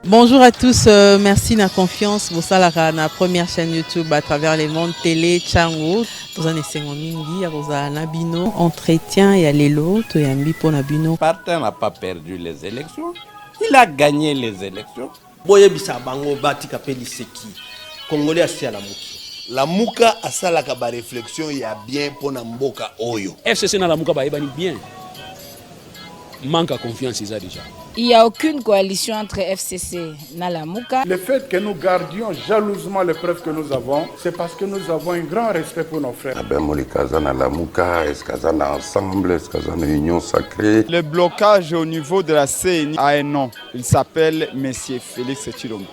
Bonjour à tous, merci de la confiance. Vous savez, la première chaîne YouTube à travers les mondes télé, Chango. Vous en êtes mingi, vous avez Nabino, entretien et Alelo, tu es ambi pour Nabino. Partin n'a pas perdu les élections, il a gagné les élections. Boye bisa bango bati kapeli seki. Congolais asi à la muki. La muka asala ka ba réflexion ya bien pour na mboka oyo. FCC na la muka ba ebani bien. Manque à confiance ils a déjà. Il n'y a aucune coalition entre FCC et Nalamuka. Le fait que nous gardions jalousement les preuves que nous avons, c'est parce que nous avons un grand respect pour nos frères. Union sacrée. Le blocage au niveau de la CENI a un nom. Il s'appelle Monsieur Félix Tshilombo.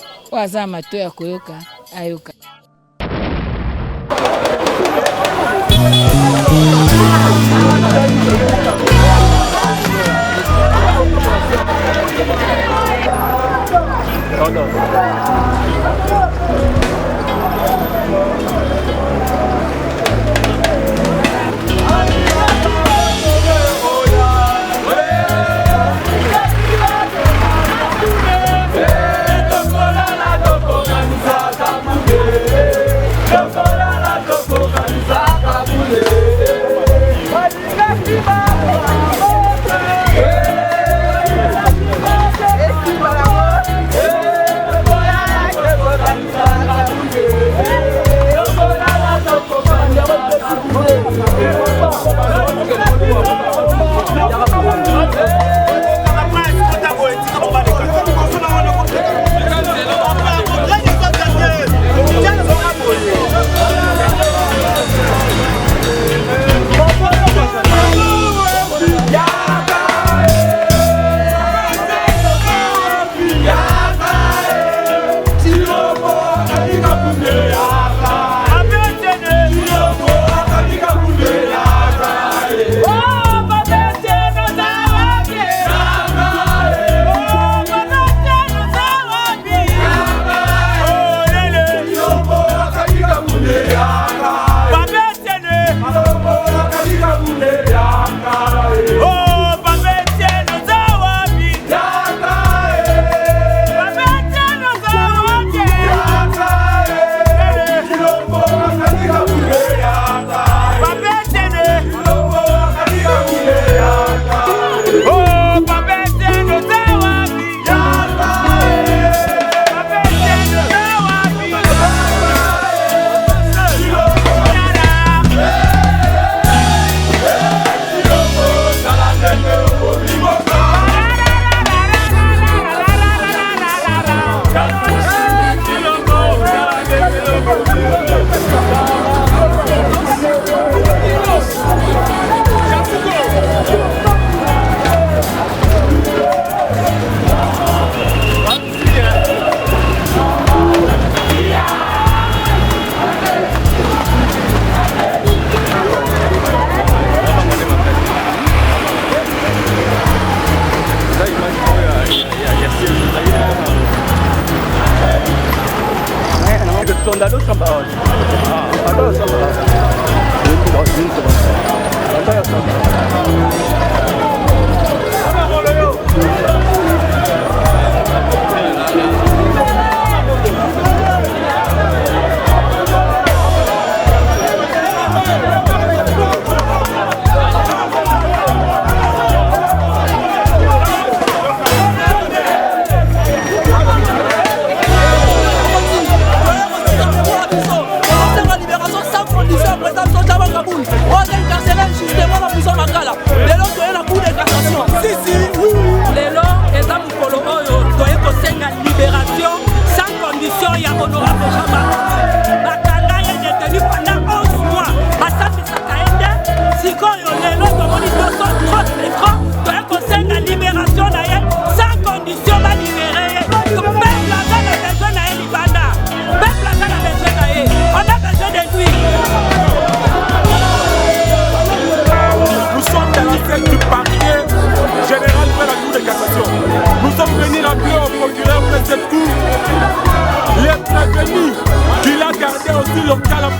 qu'il a gardé aussi local à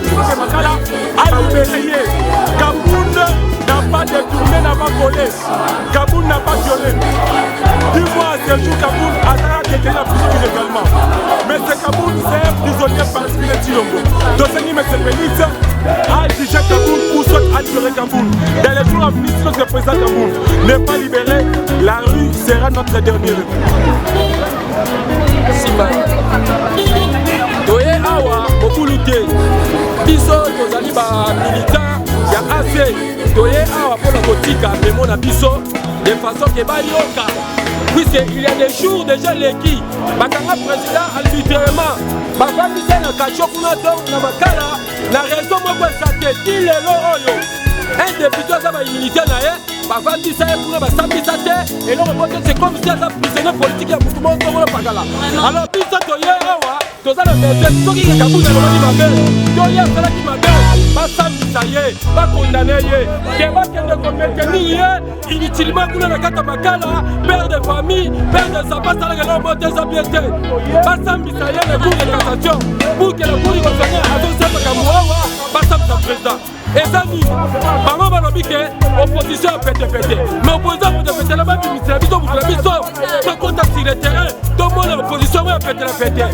libéré. Kaboun n'a pas détourné, n'a pas volé. Kaboun n'a pas violé. Dis-moi, ce jour, Kaboun a quelqu'un qui a plus vraiment. Mais c'est Kaboul, c'est un prisonnier parti de Chilombo. Donc c'est M. Félix a exigé Kaboul ou soit a libéré Kaboul. Dans les jours à venir, si notre président Kaboul n'est pas libéré, la rue sera notre dernier recours. Toye awa okuluke biso tozali ba militant ya AC toye awa pour la kotika memo na biso de façon que bayoka puisqu'il y a des jours déjà l'équipe bakanga président arbitrairement bafambisa na kacho kuna to na makala na raison moko esate ti lelo oyo un député aza baimilité na ye bafandisa ye kuna basambisa te eloko moto c'est comme si aza prisonnier politique ya mutu moko ngolo pakala alors biso toye awa toza na bese soki Kaboul alobaki mabe toye asalaki mabe basambisa ye bakondane ye ke bakende kometeni ye inutilement kuna na kata makala père de famille père de sa basalaka eloko moto eza bien te basambisa ye le cour de cassation pour que le cour de cassation azosepaka moawa basambisa président ezali bango balobi ke opposition a pété mais opposition a pété là-bas bimisela biso bukula biso tokota sur le terrain tomona opposition oyo apété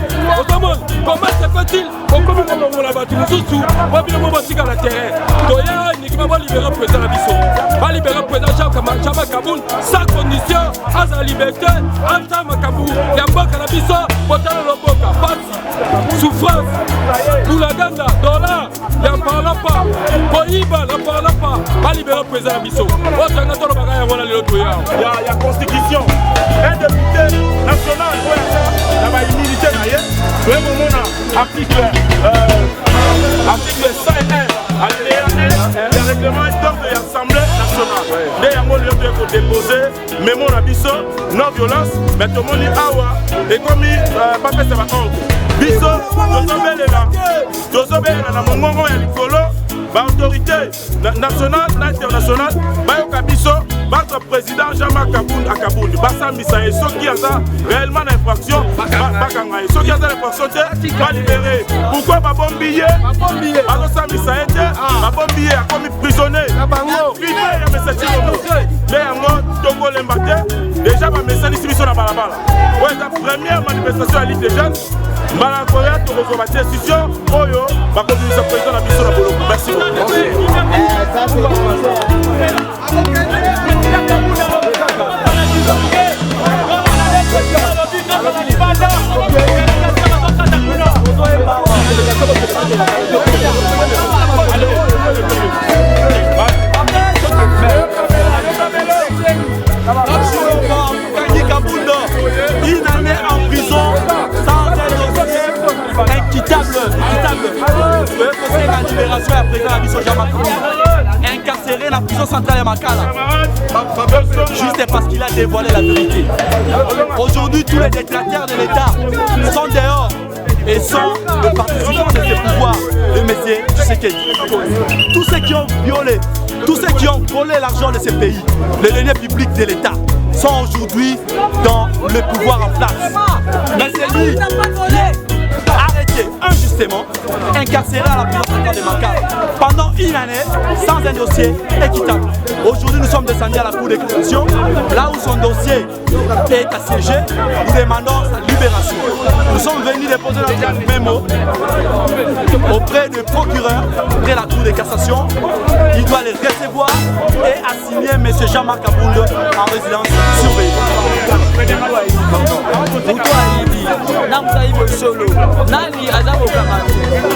otomona comment se fait-il okomi kolongola bato mosusu babino botika na terrain toya nikima balibéra président na biso balibéra président Jean Kaboul sans condition aza liberté ata makambo ya mboka na biso botala loboka pasi souffrance boulaganda dollar ya parla pas boyiba la parla pas balibéra président na biso otanga tolo baka ya ngona lelo toya ya constitution un député national la baimilité na ye toye komona article 101 le règlement interne de l'Assemblée nationale nde yango lelo toye kodépose memo na biso non violence mais tomoni awa ekomi bapesa baordre biso tozobelela na mongongo ya likolo baautorité nationale na internationale bayoka biso bato président Jean-Marc Kaboul à Kaboul basambisa ye soki aza réellement na infraction bakanga ye soki aza na infraction te balibéré pourquoi babombi ye bazosambisa ye te babombi ye akomi prisonnier privé ya meseti lomo nde yango tokolemba te déjà bamesanisi biso na balabala oyo eza première manifestation ya ligue des jeunes mbala koya tokozwa badécision oyo bakonduisa président na biso na boloko merci Une année en prison sans un dossier équitable. La libération à présent à Bisso Jamakou, incarcéré dans la prison centrale de Makala, juste parce qu'il a dévoilé la vérité. Aujourd'hui, tous les détracteurs de l'État sont dehors et sont le participant de ces pouvoirs de M. Tshisekedi. Tous ceux qui ont violé, tous ceux qui ont volé l'argent de ces pays, les deniers publics de l'État, sont aujourd'hui dans le pouvoir en place. Mais c'est lui qui est arrêté injustement, incarcéré à la prison centrale de Makala pendant une année sans un dossier équitable. Aujourd'hui, nous sommes descendus à la Cour de cassation, là où son dossier est assiégé. Nous demandons sa libération. Nous sommes venus déposer notre mémo auprès du procureur de la Cour de cassation. Il doit les recevoir et assigner M. Jean-Marc Kaboul en résidence surveillée. Nani Azamo Kamani.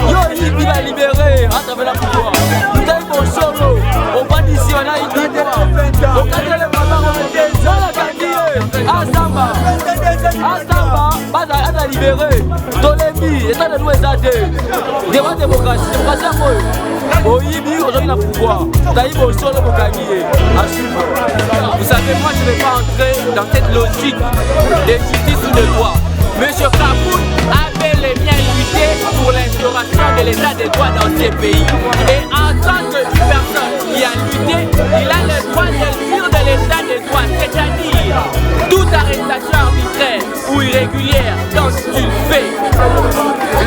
Yo, il va libérer à travers la pouvoir. Nous avons solo. On va d'ici, on a une idée. On a les mamans, on a des ans à Asamba. Asamba, pas à libérer. Tolémi, état de l'Ouest AD. Devant la démocratie, démocratie à moi. Oyibi, aujourd'hui, le pouvoir. Taïbo solo pour gagner. À suivre. Vous savez, moi, je ne vais pas entrer dans cette logique de justice ou de droit. Monsieur Kaboul avait les biens luttés pour l'instauration de l'état de droit dans ces pays. Et en tant que personne qui a lutté, il a le droit d'être de l'état de droit, c'est-à-dire toute arrestation arbitraire ou irrégulière dont il fait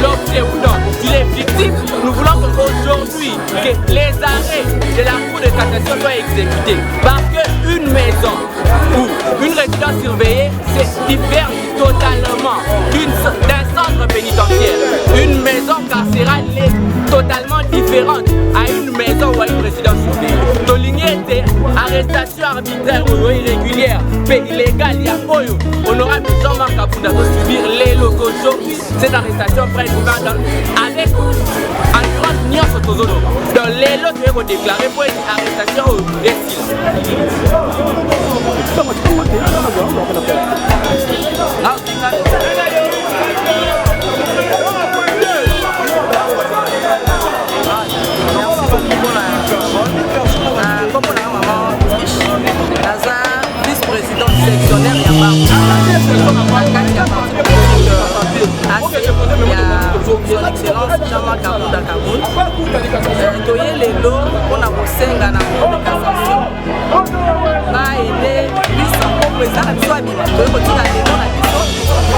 l'objet ou non, il est victime. Nous voulons aujourd'hui que les arrêts de la Cour de cassation soient exécutés parce qu'une maison où une résidence surveillée diffère totalement d'un centre pénitentiaire. Une maison carcérale est totalement différente à une maison ou à une résidence surveillée. Toligné était arrestation arbitraire ou irrégulière, fait illégale, il y a Oyo. Honorable Jean-Marc Kabunda doit subir les locaux. Cette arrestation prend une fin avec endurance Nyonso Tozono. Dans les lots qui ont déclaré pour une arrestation et vice-président sectionnaire son excellence Jean-Marc Kabunda Kabound toye lelo mpona kosenga na cour de cassation baele biso po président na biso abima toye kotika lelo na biso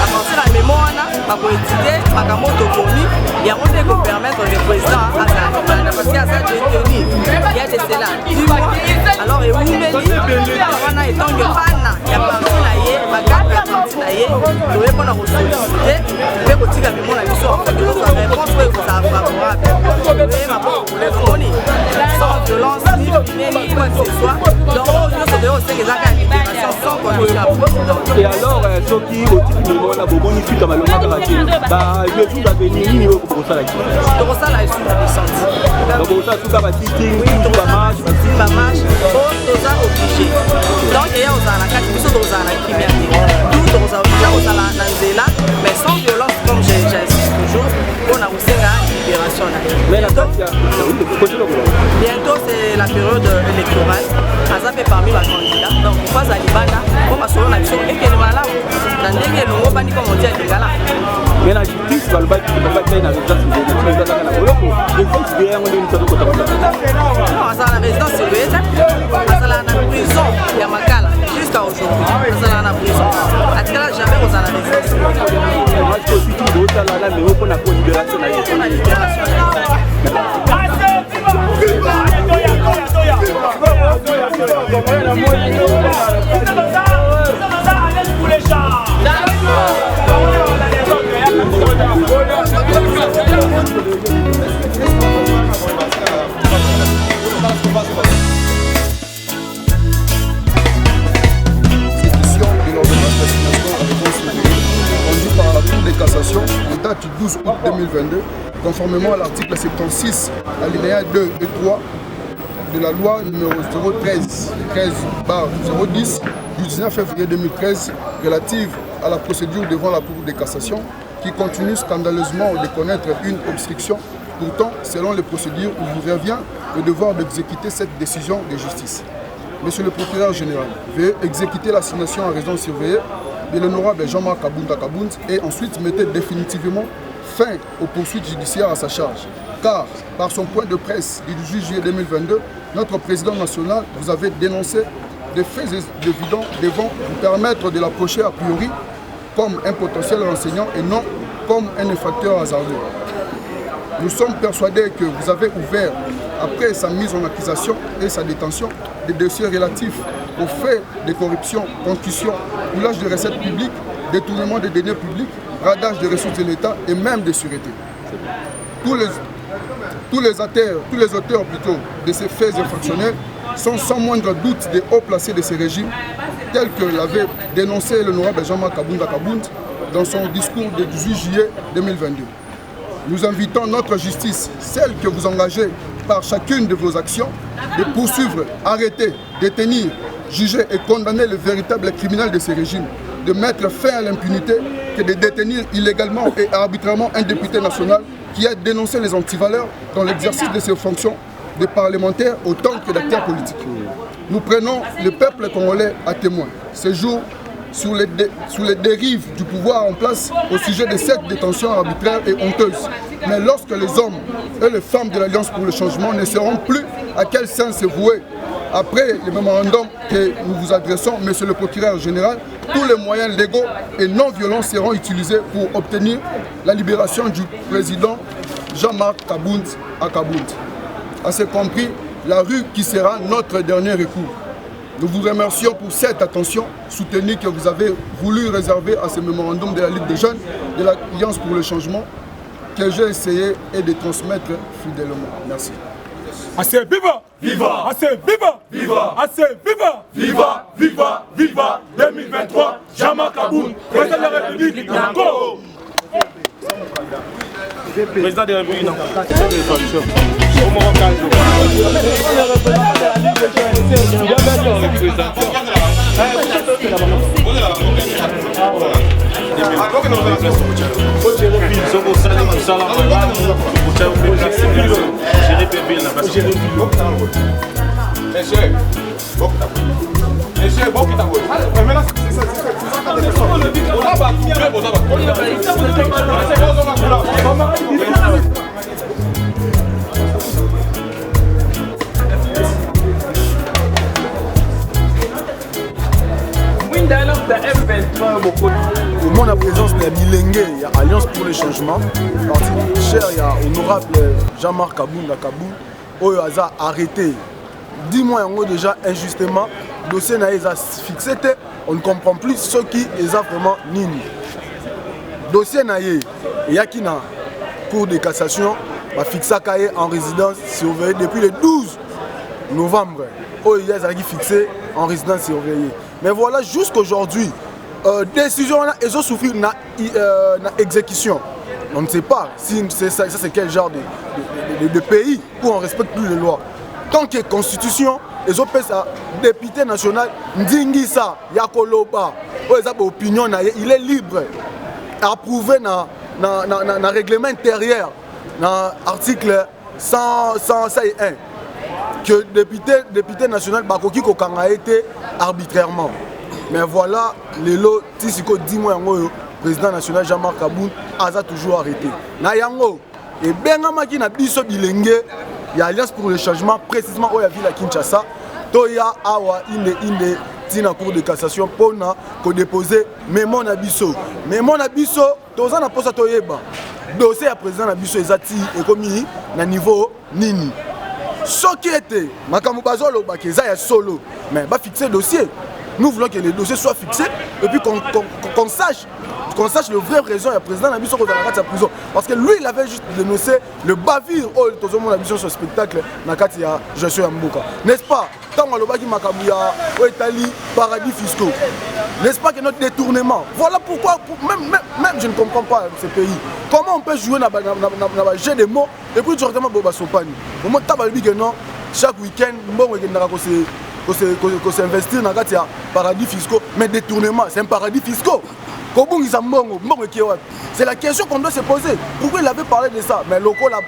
avancer na memo wana bakoétudie makambo tokomi yango nde kopermettre le président azala parce que aza détenu ya de cela 10 mois alors ewumeli wana etonge bana ya parti na ye bagate ya parti na ye toye mpona kosolicite mpe kotika memo na biso réponse oyo ekozala favorable toye maboko lefoni sans violence ni quoi que ce soit donc oyo nyonso toye kosenga ezaka ya libération sans condition ya président. Et alors soki otiki memo wana bomoni fika malonga kaka te le jour d'avenir nini oyo kokosalaki tokosala esusu descente donc okosala suka basitting bamarche toza obligé donc eya ozala na kati biso tozala na kimia te tout tokozala obligé kozala na nzela mais sans violence comme j'insiste toujours mpona kosenga libération na bientôt c'est la période électorale aza mpe parmi bacandidats donc kofaza libanda mpo masolo na biso ekele malamu na ndenge elongo bandi komonti ya lingala mais la justice balobaki na résidence ezalaka na boloko résidence surveillée yango ndeni tozo kota non azala na résidence surveillée te azala na prison ya makala jusqu'à aujourd'hui azala na prison atikala jamais kozala na résidence surveillée match osiki bozala na memo mpona ko libération na ye mpona libération na par la Cour de cassation en date du 12 août 2022, conformément à l'article 76, alinéa 2 et 3 de la loi numéro 013/010 du 19 février 2013 relative à la procédure devant la Cour de cassation qui continue scandaleusement de connaître une obstruction. Pourtant, selon les procédures, il vous revient le devoir d'exécuter cette décision de justice. Monsieur le procureur général, veuillez exécuter l'assignation à résidence surveillée de l'honorable Jean-Marc Kabunda Kabound et ensuite mettez définitivement fin aux poursuites judiciaires à sa charge. Car, par son point de presse du 18 juillet 2022, notre président national vous avait dénoncé des faits évidents devant vous permettre de l'approcher a priori comme un potentiel renseignant et non comme un infracteur hasardeux. Nous sommes persuadés que vous avez ouvert, après sa mise en accusation et sa détention, des dossiers relatifs aux faits de corruption, concussion, roulage de recettes publiques, détournement des deniers publics, bradage des ressources de l'État et même de sûreté. Tous les auteurs de ces faits infractionnels sont sans moindre doute des hauts placés de ces régimes, tels que l'avait dénoncé l'honorable Jean-Marc Kabunda Kabound dans son discours du 18 juillet 2022. Nous invitons notre justice, celle que vous engagez par chacune de vos actions, de poursuivre, arrêter, détenir, juger et condamner les véritables criminels de ces régimes, de mettre fin à l'impunité que de détenir illégalement et arbitrairement un député national qui a dénoncé les antivaleurs dans l'exercice de ses fonctions de parlementaires autant que d'acteurs politiques. Nous prenons le peuple congolais à témoin ce jour sur les dérives du pouvoir en place au sujet de cette détention arbitraire et honteuse. Mais lorsque les hommes et les femmes de l'Alliance pour le changement ne sauront plus à quel sens se vouer, après le mémorandum que nous vous adressons, Monsieur le procureur général, tous les moyens légaux et non violents seront utilisés pour obtenir la libération du président Jean-Marc Kabound à Kabound. À ce compris, la rue qui sera notre dernier recours. Nous vous remercions pour cette attention soutenue que vous avez voulu réserver à ce mémorandum de la Ligue des jeunes, de l'Alliance pour le changement, que j'ai essayé de transmettre fidèlement. Merci. Assez viva! Viva! Assez viva! Viva! Assez viva! Viva! Viva! Viva! 2023, Jean-Marc Aboun, président de la République, Nango! Président de la République, Nango. Au monde à présence de Bilengue, il y a Alliance pour le changement. Parti cher, il y a honorable Jean-Marc Aboun de Kaboul. Oyo a arrêté 10 mois déjà injustement. Le dossier n'a pas fixé. On ne comprend plus ce qui est vraiment nini. Le dossier n'a il y a qui n'a cour de cassation va fixer en résidence surveillée depuis le 12 novembre. Oyo a fixé en résidence surveillée. Mais voilà, jusqu'aujourd'hui, décision ils ont souffert d'une exécution. On ne sait pas si c'est quel genre de pays où on ne respecte plus les lois. Tant que constitution, ils ont fait ça, député national, Ndingisa, Yakoloba, opinion, il est libre, approuvé dans le règlement intérieur, dans l'article 101, que député national Bakoki Kokanga a été arbitrairement. Mais voilà, les lots, Tissiko 10 mois, le président national Jean-Marc Aboun a toujours arrêté. Nayango, et Bengamaki na biso Bilengue, il y a Alliance pour le changement, précisément où il y a ville à Kinshasa. Toya Awa Inde Tina cour de cassation pour déposer Mémon Abisso. Mémon Abisso, tous en apportant Toyeba. Dossier à président Abisso Ezati et commis na niveau Nini. Ce qui était, Makamubazolo Bakeza est solo, mais va fixer le dossier. Nous voulons que les dossiers soient fixés et puis qu'on sache le vrai raison du président Nabiso dans la prison. Parce que lui, il avait juste dénoncé le bavure au Nabiso sur le spectacle Nakatia gestion Mboka. N'est-ce pas? Tant qu'on a dit Makabuya, au Italie, paradis fiscaux. N'est-ce pas que notre détournement? Voilà pourquoi, même je ne comprends pas ce pays. Comment on peut jouer dans le jeu des mots et puis tu regardes Boba Sopani? Au moment où tu as non, chaque week-end, qu'on s'investir dans le paradis fiscaux, mais détournement, c'est un paradis fiscal. C'est la question qu'on doit se poser. Pourquoi il avait parlé de ça? Mais loko la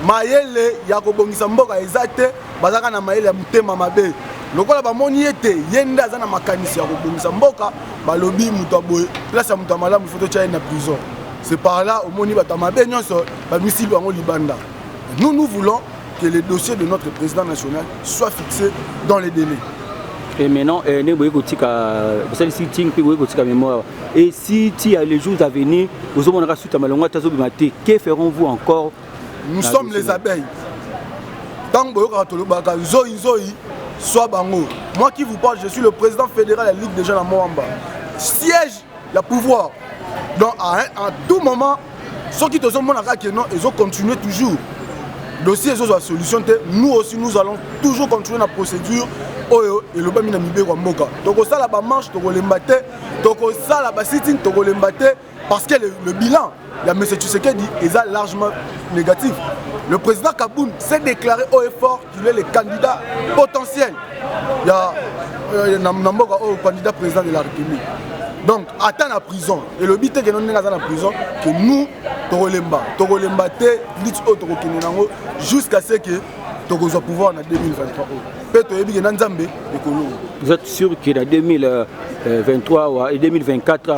Maëlle, Yakobongisa Mboka exacte, Bazaka na Maëlle Mutema Mabe. Loko la bamoni ete yenda zana makanisi Yakobongisa Mboka, balobi mutaboy, place ya mutamala mufoto tcha na prison. C'est par là au moni batamabe nyonso, ba misibi bango libanda. Nous voulons que les dossiers de notre président national soient fixés dans les délais. Et maintenant, et si tu as les jours à venir, que ferons-vous encore? Nous sommes les abeilles. Moi qui vous parle, je suis le président fédéral de la Ligue des jeunes à Moamba. Siège, le pouvoir. Donc à tout moment, ceux qui te sont ils ont continué toujours. Dossier sur la solution, nous aussi nous allons toujours continuer la procédure. Et le bami na mibé kwa mboka. Toko ça la marche, toko l'embate, toko ça la sitting, toko l'embate parce que le bilan, il y a M. Tshisekedi est largement négatif. Le président Kaboun s'est déclaré haut et fort qu'il est le candidat potentiel. Il y a Namboka au candidat président de la République. Donc, attends la prison. Et le but est que nous sommes dans la prison, que nous, Toko l'embate, jusqu'à ce que Toko soit pouvoir en 2023. Vous êtes sûr qu'en 2023 et 2024,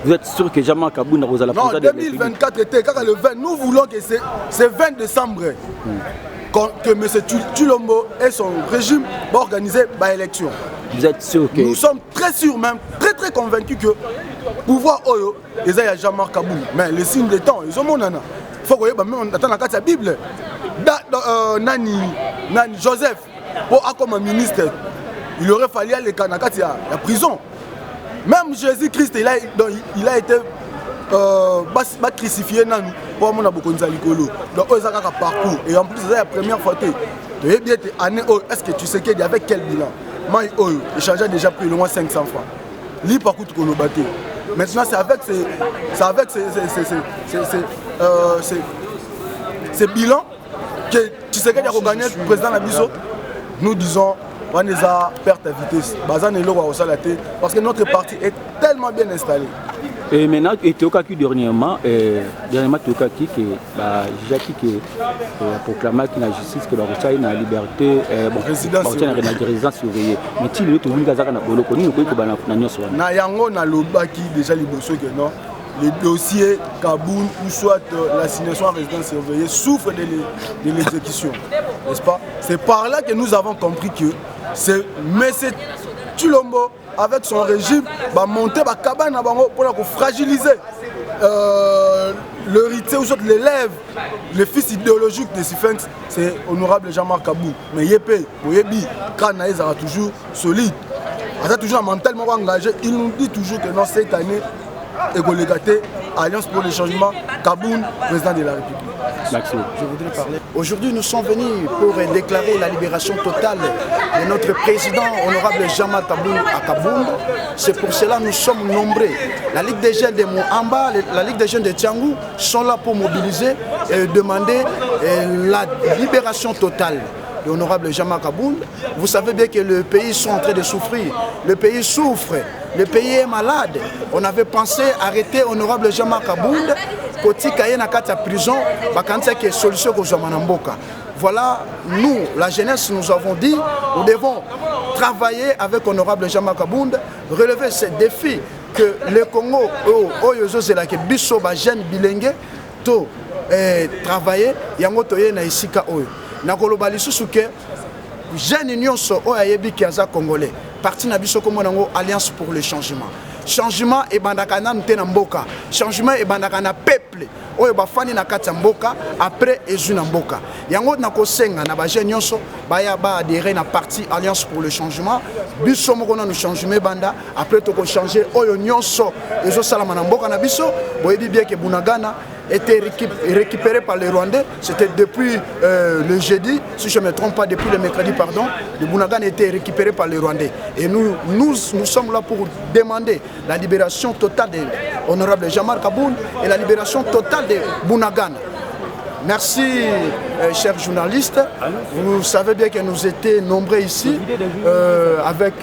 vous êtes sûr que Jean-Marc Aboun a la prison? Non, 2024 était quand le 20. Nous voulons que c'est 20 décembre que M. Tshilombo et son régime vont organiser l'élection. Vous êtes sûr que... Nous sommes très sûrs même, très convaincus que pouvoir Oyo, ils ont Jean-Marc Aboun. Mais les signes des temps, ils ont mon nana. Il faut qu'on attende la Bible. Nani Joseph, pour comme ministre il aurait fallu aller à la prison. Même Jésus-Christ, il a été crucifié pour mon abokonza likolo. Donc ils ont un parcours et en plus c'est la première fois est-ce que tu sais qu'il y avait quel bilan? Moi il changeait déjà plus loin 500 francs. Lui par contre qu'on battu. Maintenant c'est avec ces bilans que tu sais qu'il y a gagné le président Nabiso. Nous disons on a perte à vitesse. Parce que notre parti est tellement bien installé. Et maintenant, et dernièrement, Tokaki que Jacques qui proclamé que la justice que la liberté résidence surveillée. Mais tu le trouves que na boloko ni ko bana na nyoso na yango na lobaki déjà liboso que non les dossiers Kaboun ou soit l'assignation en résidence surveillée souffrent de l'exécution, n'est-ce pas? C'est par là que nous avons compris que c'est M. Tshilombo avec son régime va monter la cabane pour fragiliser l'héritier ou soit l'élève, le fils idéologique de Sifenx, c'est honorable Jean-Marc Kaboun. Mais Yepé, Boyebi, Kanaï sera toujours solide. Il est toujours mentalement engagé. Il nous dit toujours que dans cette année, Égolégaté, Alliance pour le changement, Kaboun, président de la République. Merci. Je voudrais parler. Aujourd'hui, nous sommes venus pour déclarer la libération totale de notre président, honorable Jean-Marc Kaboun à Kaboun. C'est pour cela que nous sommes nombreux. La Ligue des jeunes de Moamba, la Ligue des jeunes de Tiangou sont là pour mobiliser et demander la libération totale de l'honorable Jean-Marc Kaboun. Vous savez bien que le pays est en train de souffrir. Le pays souffre. Le pays est malade. On avait pensé arrêter honorable Jean-Marc Kaboun. Koti Kaye na kati ya prison, bakanisa que solution ko zama na mboka. Voilà, nous, la jeunesse, nous avons dit, nous devons travailler avec honorable Jean-Marc Kaboun, relever ces défis que le Congo, Oyozo Zelake, Bisso, jeune bilingue, to travailler, yango toye na isika oyo. Na koloba lisusu ke jeune nyonso oyo ayebi ki aza congolais. Parti na biso comme nango Alliance pour le changement. Changement et bandakana mtena mboka. Changement et bandakana peuple. Oyo bafani na kati mboka après ezu na mboka. Yango na kosenga na ba jeune nyonso baya ba adhérer na parti Alliance pour le changement. Biso moko na no changement banda après to ko changer oyo nyonso ezo salama na mboka na biso. Boyebi bien que Bunagana était récupéré par les Rwandais. C'était depuis le jeudi, si je ne me trompe pas, depuis le mercredi, pardon. Le Bunagana était récupéré par les Rwandais. Et nous sommes là pour demander la libération totale de l'honorable Jean-Marc Kaboun et la libération totale de Bunagana. Merci, chers journalistes. Vous savez bien que nous étions nombreux ici avec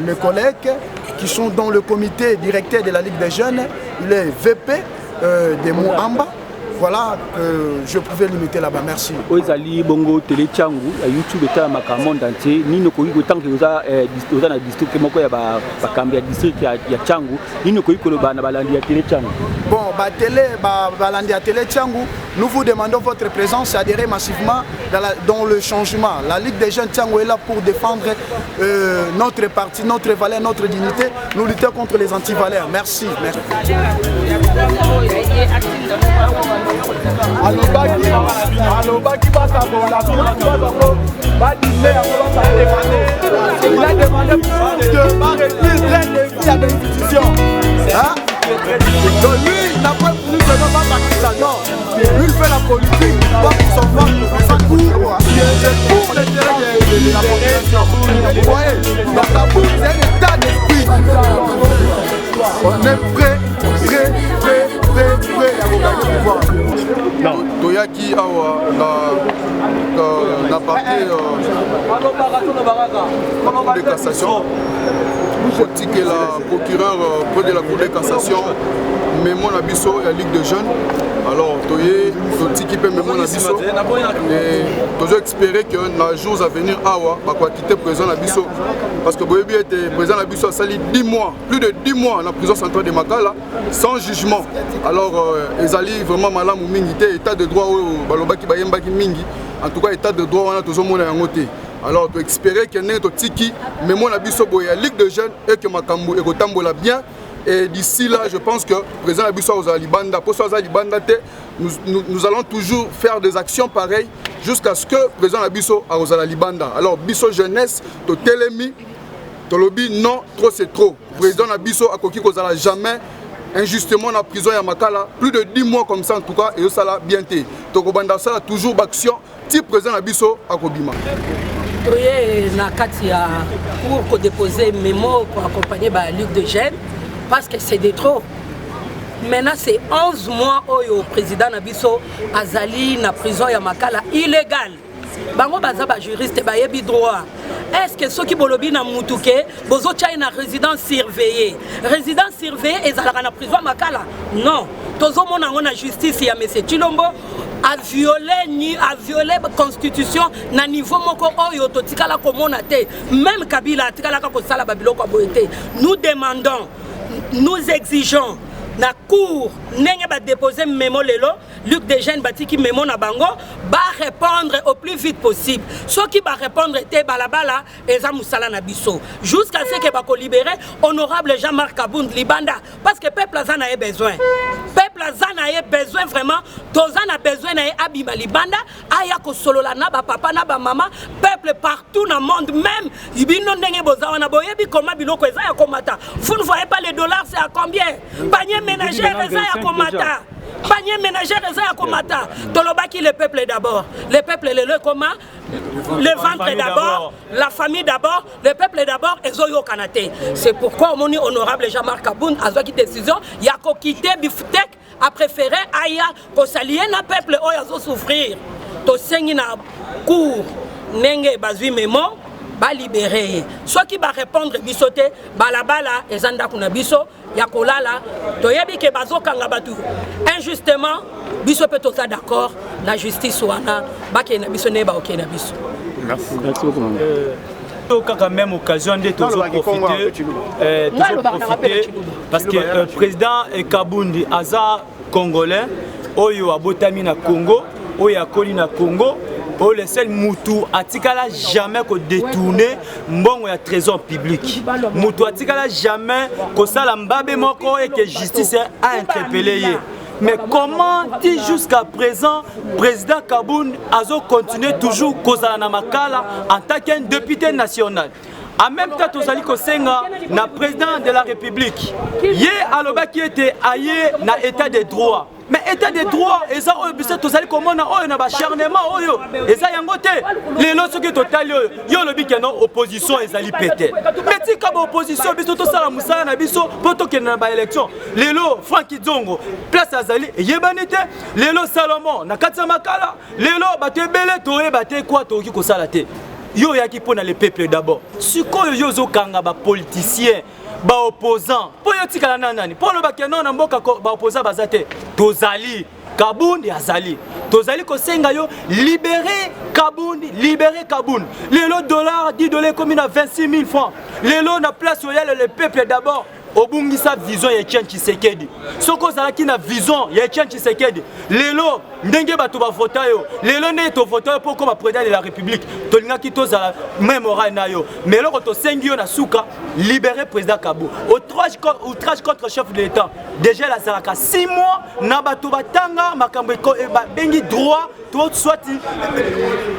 les collègues qui sont dans le comité directeur de la Ligue des jeunes, les VP. De Moamba, voilà que je pouvais limiter là-bas. Merci. Ozali bongo télé Tiangou, YouTube est un monde entier. Ni no koyi tant que vous na district moko ya ba kambia district ya Tiangou, ni no koyi ko ba na balandi ya télé Tiangou. Bon, balandi ya télé Tiangou, nous vous demandons votre présence et adhérer massivement dans le changement. La Ligue des jeunes Tiangou est là pour défendre notre parti, notre valeur, notre dignité. Nous luttons contre les antivaleurs. Merci. Merci. Il a demandé plus de l'institution. Donc lui, n'a pas voulu seulement pas non. Lui, il fait la politique, pas pour son ventre, c'est pour l'intérêt de la population. Vous voyez, dans la boue, c'est un état d'esprit. On est prêt à vous gagner le pouvoir. Non, Toyaki Awa, la partie Cour de cassation, je que la procureure près de la Cour de cassation, mais mon abisso la Ligue de jeunes. Alors, Toye, qui peut me mon abisso. Et toujours espérer que dans les jours à venir, Awa va quitter le président Abisso. Parce que Boyebi était président Abisso a sali 10 mois, plus de 10 mois dans la prison centrale de Makala, sans jugement. Alors, ils allaient vraiment mal à Mingi, état de droit au Balobaki Bayembaki Mingi. En tout cas, état de droit, on a toujours mon angoté. Alors, tu espérer qu'il y ait un tiki, mais mon abisso boya Ligue de jeunes et que Makambo et Rotambola bien. Et d'ici là, je pense que le président Abisso Ozalibanda, pour Ozalibanda, nous allons toujours faire des actions pareilles jusqu'à ce que le président Abisso Ozalibanda. Alors, Bisso jeunesse, to Télémi, Tolobi non, trop c'est trop. Président Nabiso a koki kozala jamais injustement en prison à Makala, plus de 10 mois comme ça en tout cas, et ça l'a bien été. Tokobanda ça toujours d'action, type président Nabiso à Kobima. Oui, Nakatia pour déposer mes mots pour accompagner la lutte de jeunes, parce que c'est des trop. Maintenant c'est 11 mois où le président Nabiso Azali na prison à Makala illégal. Bango baza ba juriste ba yebi droit. Est-ce que ceux qui bolobi na mutuke bozo tchai na résidence surveillée? Résidence surveillée et zalaka na prison Makala? Non. Tozo mona ngona justice ya monsieur Chilombo a violé la constitution na niveau moko oyo totikala komona te. Même Kabila tikala ka kosala babiloko boyete. Nous demandons, nous exigeons na cour nenge ba déposer mémo lelo Luc Desjeunes batiki mémo na bango ba répondre au plus vite possible. Ceux qui va répondre te balabala eza musala na biso jusqu'à ce que ba ko libérer honorable Jean-Marc Kabound Libanda parce que peuple azana a besoin. Peuple azana a besoin vraiment, tozana a besoin na abima Libanda aya ko solola na ba papa na ba maman, peuple partout dans le monde même ibino ndenge bozawa na boyebi comment biloko eza ya komata. Vous ne voyez pas les dollars c'est à combien? Panier ménagère eza ya komata. Panier ménagère eza ya komata. Tolobaki le peuple d'abord. Le peuple le comment? Le ventre d'abord, la famille d'abord, le peuple d'abord et Zoyo Kanate. C'est pourquoi mon honorable Jean-Marc Kabound a pris décision, il a quitté Biftek, a préféré Aya pour s'allier na peuple oyo souffrir. To sengi na cour nenge bazui memo ba libérer. Soit qui va répondre bisoté balabala ezanda kuna biso ya kolala to yebi ke bazokanga batu. Injustement biso peut être d'accord la justice wana ba ke na biso ne ba ok na biso. Merci. Merci beaucoup. Quand même occasion de toujours profiter parce que le président Kabundi Aza congolais oyo abotami na Congo oyo akoli na Congo oyo le seul mutu atikala jamais ko détourner mbongo ya trésor public mutu atikala jamais ko sala mbabe moko et que justice a interpellé ye. Mais comment dit jusqu'à présent président Kabound Azo continue toujours kozala na makala en tant qu'un député national? En même temps, tozali kosenga na président de la République. Yé aloba qui était aillé na état de droit. Mais état de droit, eza oyo biso tozali komona oyo na bacharnement oyo. Eza yango te. Lelo soki totali oyo, yo lobi ke non opposition ezali pété. Mais ti ka ba opposition biso tosala musala na biso po tokende na ba élection. Lelo Francky Dzongo, place azali yebani te. Lelo Salomon na kati ya makala. Lelo bato ebele toye bate kwa toki kosala te. Yo yaki pona le peuple d'abord. Sikoyo yo zo kanga ba politicien, ba opposant. Po yo tikala nani? Po lo ba kenon na mboka ba opposant bazate. Tozali Kabound azali. Tozali ko senga yo libérer Kabound, libérer Kabound. Le dollar 10 dollars comme na 26 000 francs. Le na place où il y a le peuple d'abord. Obungisa vision ya Etienne Tshisekedi. Soko zalaki na vision ya Etienne Tshisekedi. Lelo ndenge bato ba vota yo. Lelo ne to vota yo pour comme président de la République. Tolinga ki tozala mémoire na yo. Mais loko to sengi yo na suka libérer président Kabou. Outrage contre chef de l'État. Déjà la zalaka 6 mois na bato batanga makambo ko bengi droit tout soit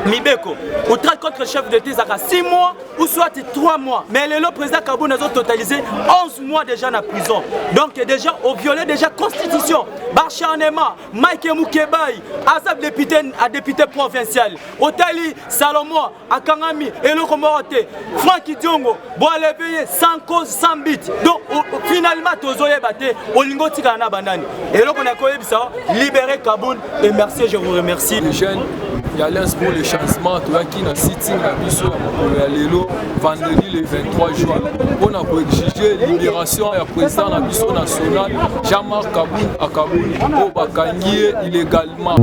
Mibeko. Outrage contre chef de l'État zalaka 6 mois ou soit 3 mois. Mais le président Kabou n'a totalisé 11 mois déjà en prison. Donc déjà au violé déjà constitution. Barchanema, Mike Moukebaï, Azab député provincial. Otali Salomon, Akangami, Elo Komorote, Francky Diongo, Boale payé sans cause, sans bit. Donc finalement Tozoye Bate, Olingo Tikana Banani. Et là on a connu ça, libérer Kabound et merci, je vous remercie. Les jeunes, il y a l'Alliance pour le changement, tu vois qui a sitting à Bisso, à Lelo, vendredi le 23 juin. On a exigé libération du président de Bisso national, Jean-Marc Kabound à Kabound, au Bakangier illégalement.